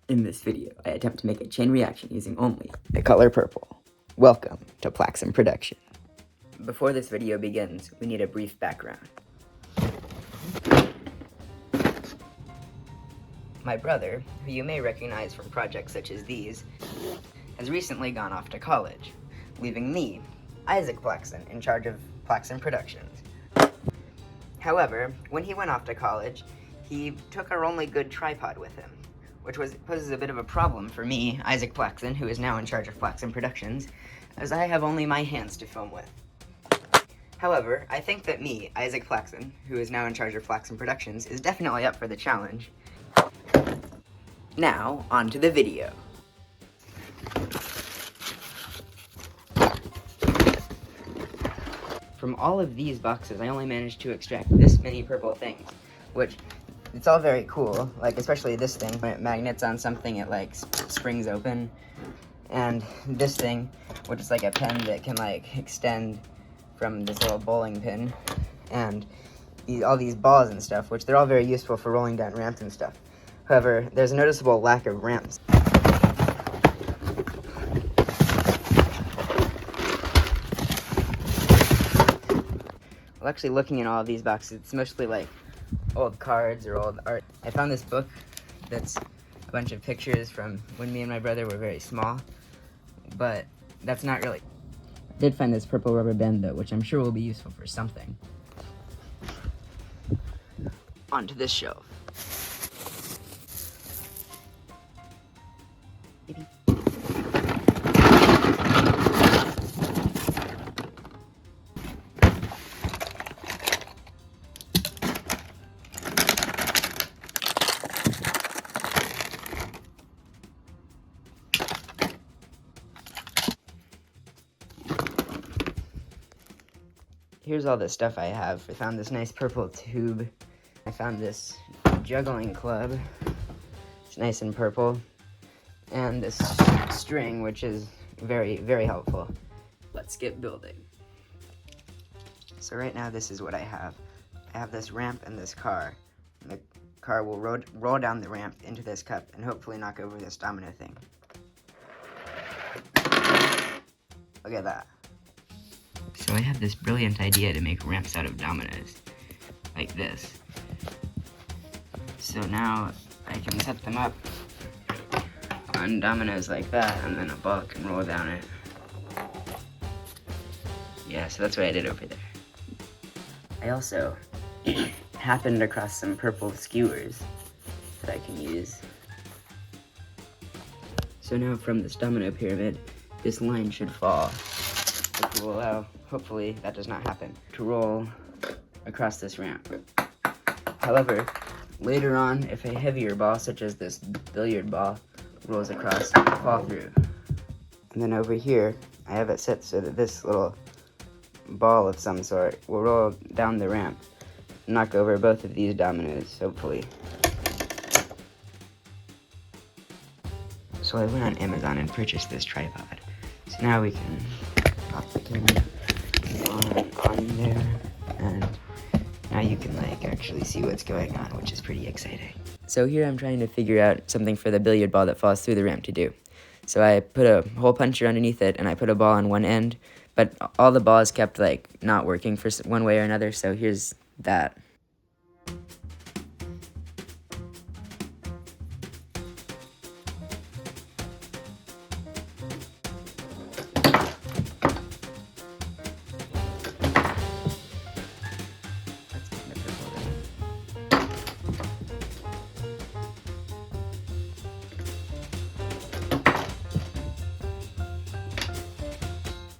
In this video, I attempt to make a chain reaction using only the color purple. Welcome to Plaksin production. Before this video begins, we need a brief background. My brother, who you may recognize from projects such as these, has recently gone off to college, leaving me, Isaac Plaksin, in charge of Plaksin Productions. However, when he went off to college, he took our only good tripod with him, which poses a bit of a problem for me, Isaac Plaksin, who is now in charge of Plaksin Productions, as I have only my hands to film with. However, I think that me, Isaac Plaksin, who is now in charge of Plaksin Productions, is definitely up for the challenge. Now, on to the video. From all of these boxes, I only managed to extract this many purple things, which, it's all very cool, like especially this thing. When it magnets on something, it like springs open. And this thing, which is like a pen that can like extend from this little bowling pin. And all these balls and stuff, which they're all very useful for rolling down ramps and stuff. However, there's a noticeable lack of ramps. Well, actually looking in all of these boxes, it's mostly like old cards or old art. I found this book that's a bunch of pictures from when me and my brother were very small, but that's not really. I did find this purple rubber band though, which I'm sure will be useful for something. Onto this shelf. Here's all the stuff I have. I found this nice purple tube. I found this juggling club. It's nice and purple. And this string, which is very, very helpful. Let's get building. So right now, this is what I have. I have this ramp and this car. And the car will roll down the ramp into this cup and hopefully knock over this domino thing. Look at that. So I had this brilliant idea to make ramps out of dominoes, like this. So now I can set them up on dominoes like that, and then a ball can roll down it. Yeah, so that's what I did over there. I also happened across some purple skewers that I can use. So now from this domino pyramid, this line should fall, which will allow, hopefully that does not happen, to roll across this ramp. However, later on, if a heavier ball, such as this billiard ball, rolls across, it will fall through. And then over here, I have it set so that this little ball of some sort will roll down the ramp, knock over both of these dominoes, hopefully. So I went on Amazon and purchased this tripod. So now we can pop the camera on there, and now you can like actually see what's going on, which is pretty exciting. So here I'm trying to figure out something for the billiard ball that falls through the ramp to do. So I put a hole puncher underneath it, and I put a ball on one end, but all the balls kept like not working for one way or another, so here's that.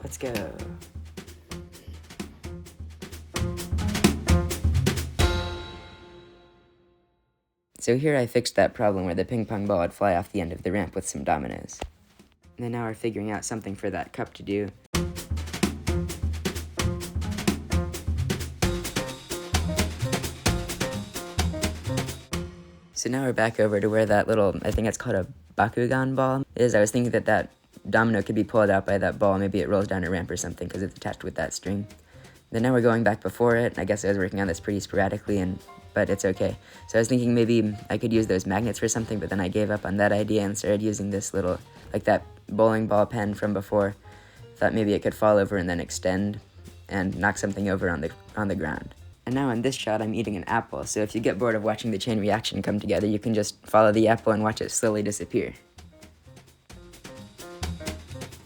Let's go. So here I fixed that problem where the ping pong ball would fly off the end of the ramp with some dominoes. And then now we're figuring out something for that cup to do. So now we're back over to where that little, I think it's called a Bakugan ball is. I was thinking that that domino could be pulled out by that ball. Maybe it rolls down a ramp or something because it's attached with that string. Then now we're going back before it. I guess I was working on this pretty sporadically, and but it's okay. So I was thinking maybe I could use those magnets for something, but then I gave up on that idea and started using this little, like that bowling ball pen from before. Thought maybe it could fall over and then extend and knock something over on the ground. And now in this shot, I'm eating an apple, so if you get bored of watching the chain reaction come together, you can just follow the apple and watch it slowly disappear.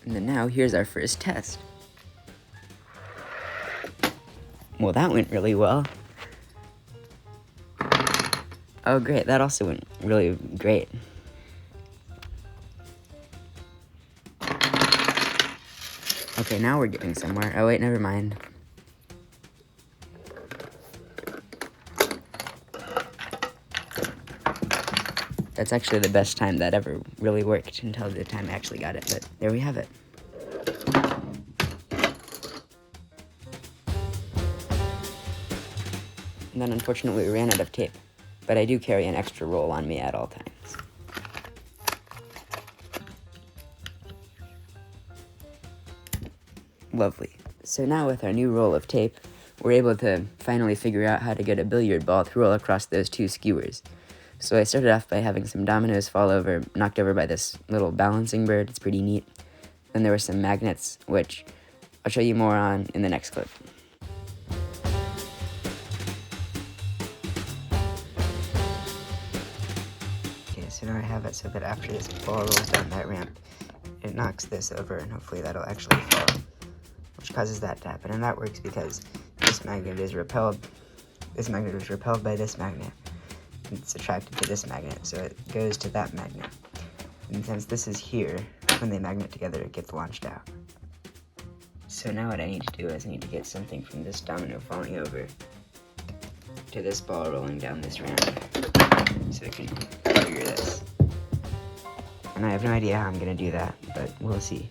And then now, here's our first test. Well, that went really well. Oh, great, that also went really great. Okay, now we're getting somewhere. Oh, wait, never mind. That's actually the best time that ever really worked until the time I actually got it, but there we have it. And then unfortunately we ran out of tape, but I do carry an extra roll on me at all times. Lovely. So now with our new roll of tape, we're able to finally figure out how to get a billiard ball to roll across those two skewers. So I started off by having some dominoes fall over, knocked over by this little balancing bird. It's pretty neat. Then there were some magnets, which I'll show you more on in the next clip. Okay, so now I have it so that after this ball rolls down that ramp, it knocks this over, and hopefully that'll actually fall, which causes that to happen. And that works because this magnet is repelled. This magnet was repelled by this magnet. It's attracted to this magnet, so it goes to that magnet. And since this is here, when they magnet together, it gets launched out. So now what I need to do is I need to get something from this domino falling over to this ball rolling down this ramp, so I can trigger this. And I have no idea how I'm gonna do that, but we'll see.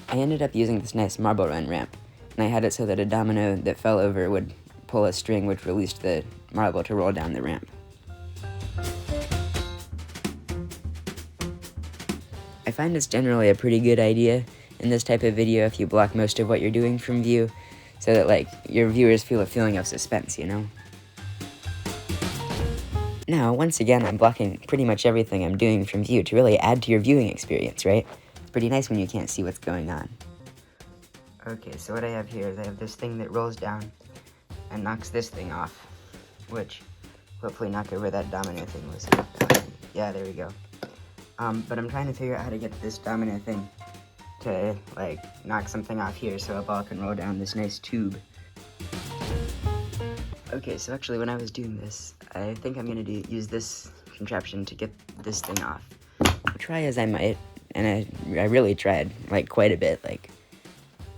I ended up using this nice marble run ramp, and I had it so that a domino that fell over would pull a string which released the marble to roll down the ramp. I find it's generally a pretty good idea in this type of video if you block most of what you're doing from view, so that like your viewers feel a feeling of suspense, you know? Now, once again, I'm blocking pretty much everything I'm doing from view to really add to your viewing experience, right? It's pretty nice when you can't see what's going on. Okay, so what I have here is I have this thing that rolls down and knocks this thing off, which hopefully knock over that domino thing. Was yeah, there we go. But I'm trying to figure out how to get this domino thing to like knock something off here so a ball can roll down this nice tube. Okay, so actually when I was doing this, I think I'm gonna use this contraption to get this thing off. Try as I might, and I really tried, like quite a bit, like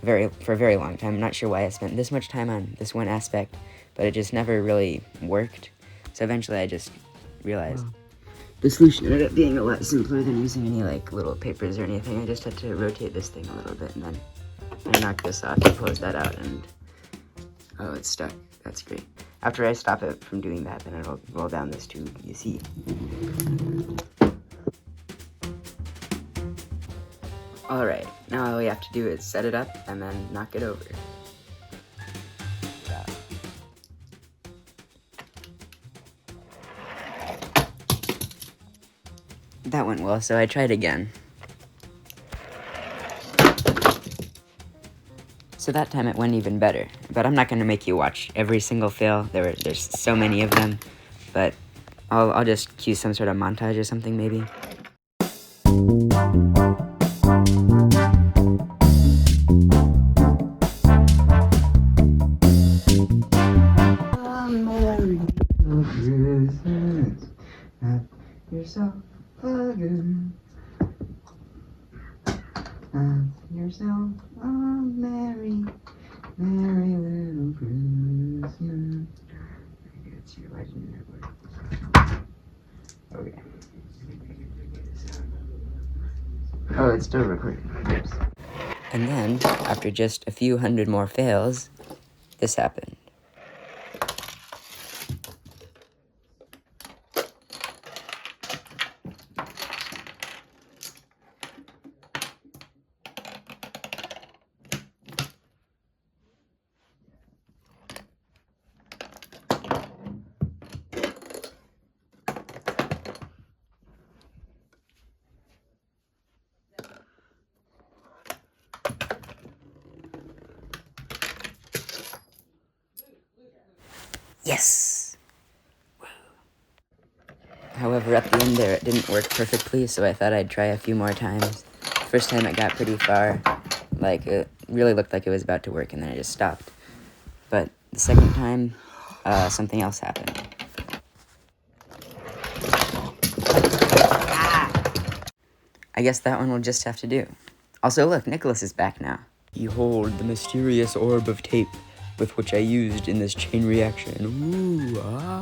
for a very long time. I'm not sure why I spent this much time on this one aspect, but it just never really worked. So eventually I just realized the solution ended up being a lot simpler than using any like little papers or anything. I just had to rotate this thing a little bit, and then I knock this off and close that out, and oh, it's stuck. That's great. After I stop it from doing that, then it'll roll down this tube, you see. Alright, now all we have to do is set it up and then knock it over. Yeah. That went well, so I tried again. So that time it went even better, but I'm not going to make you watch every single fail. There's so many of them, but I'll just cue some sort of montage or something maybe. Yourself again. Yourself a merry, merry little Christmas. It's your legend network. Okay. Oh, it's still recording. Oops. And then, after just a few hundred more fails, this happened. Yes! Woo. However, at the end there, it didn't work perfectly, so I thought I'd try a few more times. First time it got pretty far. Like, it really looked like it was about to work, and then it just stopped. But the second time, something else happened. I guess that one will just have to do. Also, look, Nicholas is back now. Behold the mysterious orb of tape with which I used in this chain reaction. Ooh, ah.